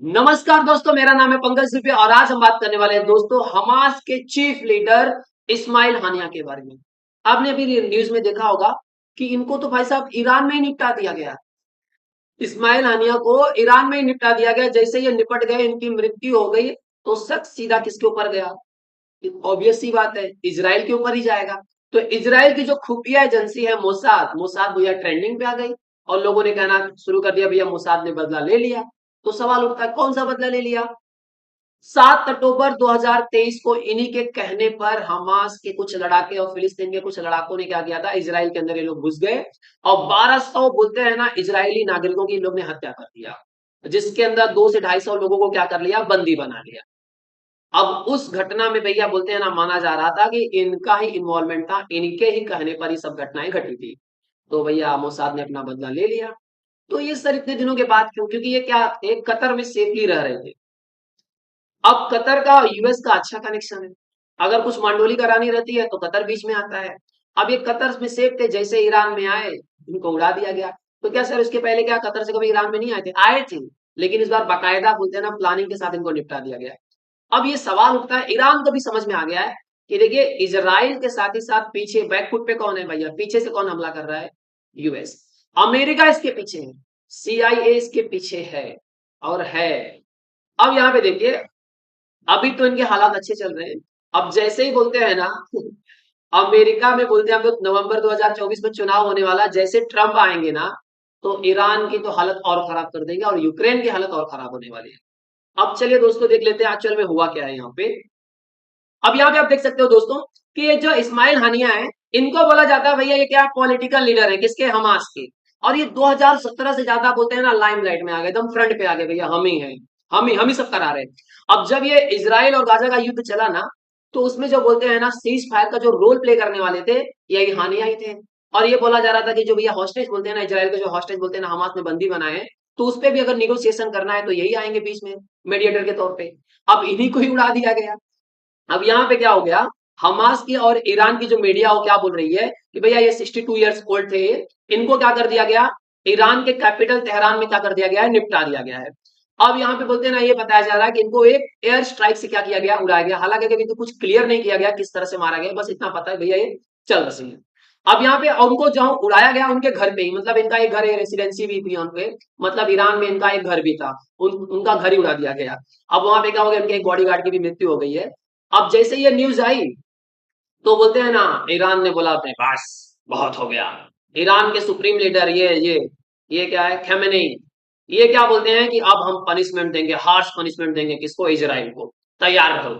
नमस्कार दोस्तों, मेरा नाम है पंकज सिप्पी और आज हम बात करने वाले हैं दोस्तों हमास के चीफ लीडर इस्माइल हानिया के बारे में। आपने अभी न्यूज में देखा होगा कि इनको तो भाई साहब ईरान में ही निपटा दिया गया। इस्माइल हानिया को ईरान में ही निपटा दिया गया। जैसे ये निपट गए, इनकी मृत्यु हो गई, तो शक सीधा किसके ऊपर गया? ऑब्वियस सी बात है, इजराइल के ऊपर ही जाएगा। तो इजराइल की जो खुफिया एजेंसी है मोसाद, मोसाद भैया ट्रेंडिंग पे आ गई और लोगों ने कहना शुरू कर दिया भैया मोसाद ने बदला ले लिया। तो सवाल उठता है कौन सा बदला ले लिया? 7 अक्टूबर 2023 को इन्हीं के कहने पर हमास के कुछ लड़ाके और फिलिस्तीन के कुछ लड़ाकों ने क्या किया था, इजराइल के अंदर ये लोग घुस गए और 1200 बोलते हैं ना इजरायली नागरिकों की इन लोग ने हत्या कर दिया, जिसके अंदर 2 से 250 लोगों को क्या कर लिया, बंदी बना लिया। अब उस घटना में भैया बोलते हैं ना माना जा रहा था कि इनका ही इन्वॉल्वमेंट था, इनके ही कहने पर ये सब घटनाएं घटी थी। तो भैया मोसाद ने अपना बदला ले लिया। तो ये सर इतने दिनों के बाद क्यों? क्योंकि ये क्या एक कतर में सेफली रह रहे थे। अब कतर का यूएस का अच्छा कनेक्शन है। अगर कुछ मांडोली करानी रहती है तो कतर बीच में आता है। अब ये कतर में सेफ थे, जैसे ईरान में आए इनको उड़ा दिया गया। तो क्या सर इसके पहले क्या कतर से कभी ईरान में नहीं आए थे? आए थे, लेकिन इस बार बाकायदा बोलते हैं ना प्लानिंग के साथ इनको निपटा दिया गया। अब ये सवाल उठता है, ईरान को भी समझ में आ गया है कि देखिए इजराइल के साथ ही साथ पीछे बैकफुट पे कौन है भैया, पीछे से कौन हमला कर रहा है? यूएस। अमेरिका इसके पीछे है, सीआईए इसके पीछे है और है। अब यहाँ पे देखिए, अभी तो इनके हालात अच्छे चल रहे हैं। अब जैसे ही बोलते हैं ना अमेरिका में बोलते हैं हम लोग नवंबर 2024 में चुनाव होने वाला, जैसे ट्रंप आएंगे ना तो ईरान की तो हालत और खराब कर देंगे और यूक्रेन की हालत और खराब होने वाली है। अब चलिए दोस्तों देख लेते हैं एक्चुअल में हुआ क्या है यहाँ पे। अब यहाँ पे आप देख सकते हो दोस्तों कि ये जो इस्माइल हानिया है, इनको बोला जाता है भैया ये क्या पॉलिटिकल लीडर है, किसके? हमास के। और ये 2017 से ज्यादा बोलते हैं ना लाइमलाइट में आ गए, एकदम फ्रंट पे आ गए भैया, हम ही हैं, हम ही सब करा रहे हैं। अब जब ये इजराइल और गाजा का युद्ध चला ना, तो उसमें जो बोलते हैं ना सीज फायर का जो रोल प्ले करने वाले थे, यही हानिया ही थे। और ये बोला जा रहा था कि जो भैया हॉस्टेज बोलते हैं ना, इजराइल के जो हॉस्टेज बोलते हैं ना हमास ने बंदी बनाए हैं, तो उस पर भी अगर निगोशिएशन करना है तो यही आएंगे बीच में मीडिएटर के तौर पे। अब इन्हीं को ही उड़ा दिया गया। अब यहाँ पे क्या हो गया, हमास की और ईरान की जो मीडिया हो क्या बोल रही है कि भैया ये 62 ईयर्स ओल्ड थे, इनको क्या कर दिया गया, ईरान के कैपिटल तेहरान में क्या कर दिया गया है, निपटा दिया गया है। अब यहाँ पे बोलते हैं ना ये बताया जा रहा है कि इनको एक एयर स्ट्राइक से क्या किया गया, उड़ाया गया। हालांकि अभी तो कुछ क्लियर नहीं किया गया किस तरह से मारा गया, बस इतना पता है भैया ये चल रही है। अब यहाँ पे उनको जहां उड़ाया गया उनके घर पे ही, मतलब इनका एक घर है, रेसिडेंसी भी थी यहाँ पे, मतलब ईरान में इनका एक घर भी था, उनका घर ही उड़ा दिया गया। अब वहां पे क्या हो गया, इनके एक बॉडीगार्ड की भी मृत्यु हो गई है। अब जैसे ये न्यूज आई तो बोलते हैं ना ईरान ने बोला अपने बस बहुत हो गया। ईरान के सुप्रीम लीडर ये क्या है, खेमेनेई, ये क्या बोलते हैं कि अब हम पनिशमेंट देंगे, हार्श पनिशमेंट देंगे, किसको? इजराइल को। तैयार रहो।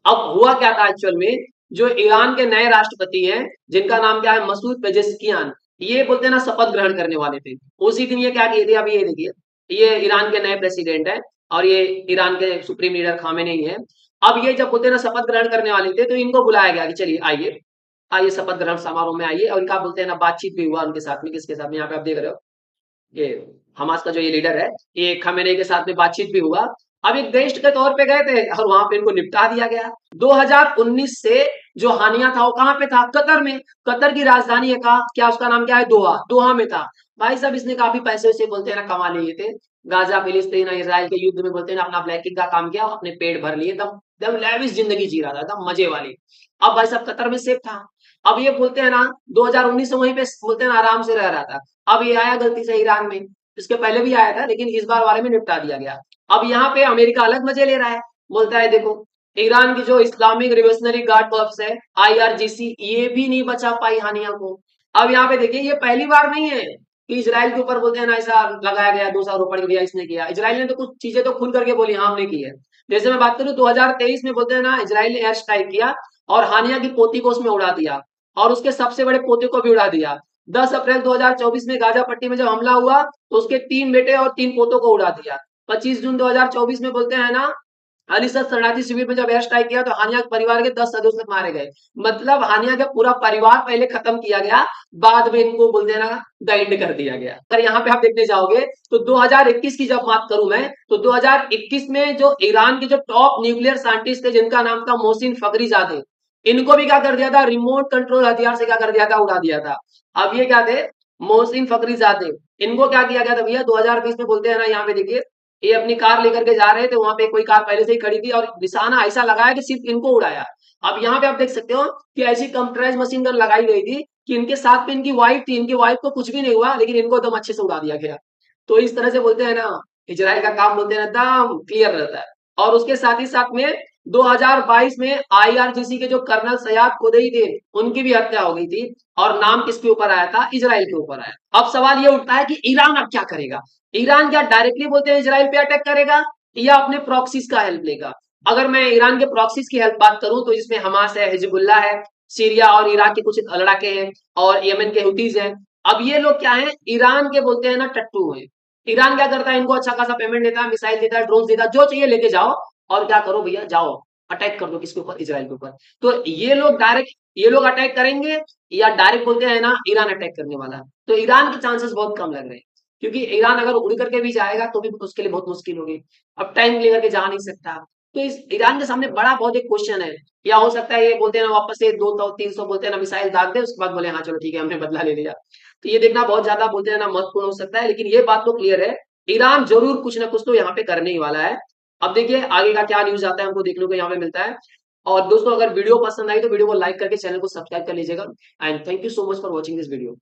अब हुआ क्या था एक्चुअल में, जो ईरान के नए राष्ट्रपति हैं जिनका नाम क्या है, मसूद पेजेस्कियान, ये बोलते हैं ना शपथ ग्रहण करने वाले थे। उसी दिन ये क्या किए थे, अभी ये देखिए, ये ईरान के नए प्रेसिडेंट है और ये ईरान के सुप्रीम लीडर खामेनेई है। अब ये जब बोलते हैं ना शपथ ग्रहण करने वाले थे तो इनको बुलाया गया कि चलिए आइए, आइए शपथ ग्रहण समारोह में आइए। और इनका बोलते हैं ना बातचीत भी हुआ उनके साथ में, किसके साथ में, यहाँ पे आप देख रहे हो ये हमास का जो ये लीडर है, ये खमेनेई के साथ में बातचीत भी हुआ। अब एक गेस्ट के तौर पे गए थे और वहां पे इनको निपटा दिया गया। 2019 से जो हानिया था वो कहाँ पे था, कतर में। कतर की राजधानी है कहा, क्या उसका नाम क्या है, दोहा, दोहा में था। भाई साहब इसने काफी पैसे से बोलते हैं ना कमा लिए थे। गाजा फिलिस्तीन और इसराइल के युद्ध में बोलते हैं ना अपना ब्लैकिंग का काम किया, अपने पेट भर लिए, एकदम एकदम लैविश जिंदगी जी रहा था, एकदम मजे वाली। अब भाई साहब कतर में सेफ था। अब ये बोलते हैं ना 2019 से वहीं पे बोलते हैं ना आराम से रह रहा था। अब ये आया गलती से ईरान में, इसके पहले भी आया था लेकिन इस बार वाले में निपटा दिया गया। अब यहाँ पे अमेरिका अलग मजे ले रहा है, बोलता है देखो ईरान की जो इस्लामिक रिवोल्यूशनरी गार्ड कॉर्प्स है, आईआरजीसी, ये भी नहीं बचा पाई हानिया को। अब यहाँ पे देखिए ये पहली बार नहीं है कि इजराइल के ऊपर बोलते हैं ना ऐसा लगाया गया दोषारोपण कि भैया इसने किया। इजराइल ने तो कुछ चीजें तो खुल करके बोली हाँ हमने की है। जैसे मैं बात करूं 2023 में बोलते हैं ना इजराइल ने एयर स्ट्राइक किया और हानिया की पोती को उसमें उड़ा दिया और उसके सबसे बड़े पोते को भी उड़ा दिया। 10 अप्रैल 2024 में गाजा पट्टी में जब हमला हुआ तो उसके 3 बेटे और 3 पोतों को उड़ा दिया। 25 जून 2024 में बोलते हैं ना अलीसर शरणार्थी शिविर में जब एयर स्ट्राइक किया तो हानिया के परिवार के 10 सदस्य मारे गए। मतलब हानिया का पूरा परिवार पहले खत्म किया गया, बाद में इनको बोलते हैं ना गाइड कर दिया गया। अगर यहाँ पे आप देखने जाओगे तो 2021 की जब बात करूं मैं, तो 2021 में जो ईरान के जो टॉप न्यूक्लियर साइंटिस्ट थे जिनका नाम था मोहसिन फखरीजादे, इनको भी क्या कर दिया था, रिमोट कंट्रोल हथियार से क्या कर दिया था, उड़ा दिया था। अब ये क्या थे, मोहसिन फखरीजादे, इनको क्या किया गया था भैया 2020 में, बोलते हैं ना यहाँ पे देखिए ये अपनी कार लेकर के जा रहे थे, वहां पे कोई कार पहले से ही खड़ी थी और निशाना ऐसा लगाया कि सिर्फ इनको उड़ाया। अब यहाँ पे आप देख सकते हो कि ऐसी कंप्यूटराइज मशीन गन लगाई गई थी कि इनके साथ में इनकी वाइफ थी, इनकी वाइफ को कुछ भी नहीं हुआ, लेकिन इनको एकदम अच्छे से उड़ा दिया गया। तो इस तरह से बोलते हैं ना, इजराइल का काम बोलते हैं ना एकदम क्लियर रहता है। और उसके साथ ही साथ में 2022 में आईआरजीसी के जो कर्नल सयाद कोदई थे, उनकी भी हत्या हो गई थी, और नाम किसके ऊपर आया था? इजराइल के ऊपर आया। अब सवाल ये उठता है कि ईरान अब क्या करेगा? ईरान क्या डायरेक्टली बोलते हैं इजराइल पे अटैक करेगा, या अपने प्रॉक्सीज का हेल्प लेगा? अगर मैं ईरान के प्रॉक्सीज की हेल्प बात करूं तो इसमें हमास है, हिजबुल्लाह है, सीरिया और इराक के कुछ लड़ाके हैं, और यमन के हुतीज हैं। अब ये लोग क्या है, ईरान के बोलते हैं ना टट्टू हैं। ईरान क्या करता है, इनको अच्छा खासा पेमेंट देता है, मिसाइल देता है, ड्रोन देता है, जो चाहिए लेके जाओ, और क्या करो भैया, जाओ अटैक कर दो किसके ऊपर? इजराइल के ऊपर। तो ये लोग अटैक करेंगे, या डायरेक्ट बोलते हैं ना ईरान अटैक करने वाला है? तो ईरान के चांसेस बहुत कम लग रहे हैं, क्योंकि ईरान अगर उड़ करके भी जाएगा तो भी उसके लिए बहुत मुश्किल होगी। अब टैंक लेकर के जा नहीं सकता। तो इस ईरान के सामने बड़ा बहुत एक क्वेश्चन है। या हो सकता है ये बोलते हैं ना वापस से 200-300 बोलते हैं ना मिसाइल दाग दे, उसके बाद बोले हाँ चलो ठीक है हमने बदला ले लिया। तो ये देखना बहुत ज्यादा बोलते हैं ना महत्वपूर्ण हो सकता है, लेकिन ये बात तो क्लियर है, ईरान जरूर कुछ ना कुछ तो यहाँ पे करने ही वाला है। अब देखिए आगे का क्या न्यूज आता है, हमको देखने को यहाँ पे मिलता है। और दोस्तों अगर वीडियो पसंद आई तो वीडियो को लाइक करके चैनल को सब्सक्राइब कर लीजिएगा। And thank you so much for watching this video.